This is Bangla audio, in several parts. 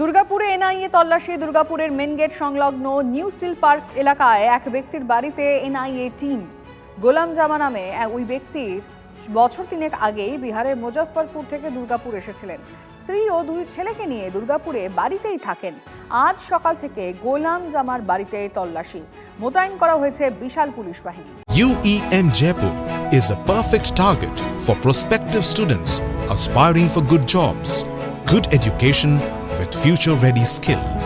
দুর্গাপুরে এনআইএ তল্লাশি। দুর্গাপুরের মেন গেট সংলগ্ন নিউ স্টিল পার্ক এলাকায় এক ব্যক্তির বাড়িতে এনআইএ টিম। গোলাম জামা নামে ওই ব্যক্তির বছর তিনেক আগেই বিহারের মুজফ্ফরপুর থেকে দুর্গাপুর এসেছিলেন। স্ত্রী ও দুই ছেলেকে নিয়ে দুর্গাপুরে বাড়িতেই থাকেন। আজ সকাল থেকে গোলাম জামার বাড়িতে তল্লাশি। মোতায়েন করা হয়েছে বিশাল পুলিশ বাহিনী। UEM Jaipur is a perfect target for prospective students aspiring for good jobs, good education with future-ready skills.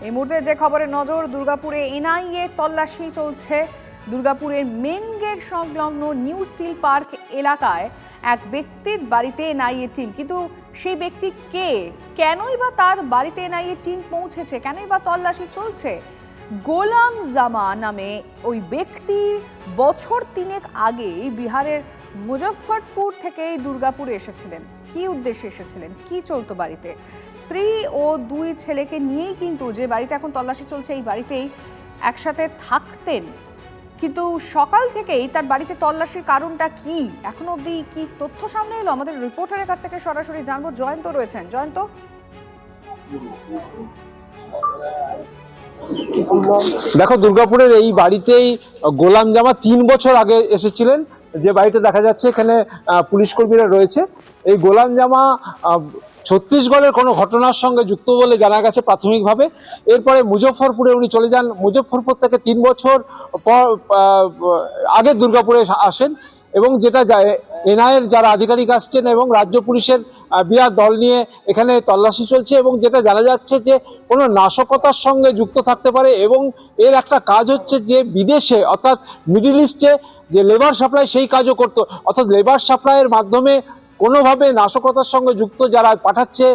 এই মুহূর্তে যে খবরের নজর, দুর্গাপুরে এনআইএ তল্লাশি চলছে। দুর্গাপুরের মেন গেট সংলগ্ন নিউ স্টিল পার্ক এলাকায় এক ব্যক্তির বাড়িতে এনআইএ টিম। কিন্তু সেই ব্যক্তি কে, কেনই বা তার বাড়িতে এনআইএ টিম পৌঁছেছে, কেনই বা তল্লাশি চলছে? গোলাম জামা নামে ওই ব্যক্তি বছর তিনেক আগেই বিহারের মুজফ্ফরপুর থেকে দুর্গাপুরে এসেছিলেন। কি উদ্দেশ্যে এসেছিলেন, কি চলতো বাড়িতে? স্ত্রী ও দুই ছেলেকে নিয়েই কিন্তু যে বাড়িতে এখন তল্লাশি চলছে, এই বাড়িতেই একসাথে থাকতেন। কিন্তু সকাল থেকেই তার বাড়িতে তল্লাশির কারণটা কি, এখনো অবধি কি তথ্য সামনে এলো? আমাদের রিপোর্টারের কাছ থেকে সরাসরি জানবো। জয়ন্ত রয়েছেন। জয়ন্ত, দেখো, দুর্গাপুরের এই বাড়িতেই গোলাম জামা 3 বছর আগে এসেছিলেন। যে বাড়িতে দেখা যাচ্ছে এখানে পুলিশ কর্মীরা রয়েছে। এই গোলাম জামা ছত্তিশগড়ের কোনো ঘটনার সঙ্গে যুক্ত বলে জানা গেছে প্রাথমিকভাবে। এরপরে মুজফ্ফরপুরে উনি চলে যান। মুজফ্ফরপুর থেকে 3 বছর পর আগে দুর্গাপুরে আসেন এবং যেটা এনআইএর যারা আধিকারিক আসছেন এবং রাজ্য পুলিশের বিরাট দল নিয়ে এখানে তল্লাশি চলছে। এবং যেটা জানা যাচ্ছে যে কোনো নাশকতার সঙ্গে যুক্ত থাকতে পারে এবং এর একটা কাজ হচ্ছে যে বিদেশে অর্থাৎ মিডল ইস্টে যে লেবার সাপ্লাই, সেই কাজও করতো। অর্থাৎ লেবার সাপ্লাইয়ের মাধ্যমে কোনোভাবে নাশকতার সঙ্গে যুক্ত যারা পাঠাচ্ছে,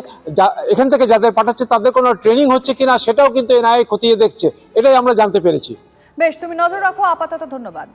এখান থেকে যাদের পাঠাচ্ছে তাদের কোনো ট্রেনিং হচ্ছে কিনা সেটাও কিন্তু এনআইএ খতিয়ে দেখছে। এটাই আমরা জানতে পেরেছি। বেশ, তুমি নজর রাখো। আপাতত ধন্যবাদ।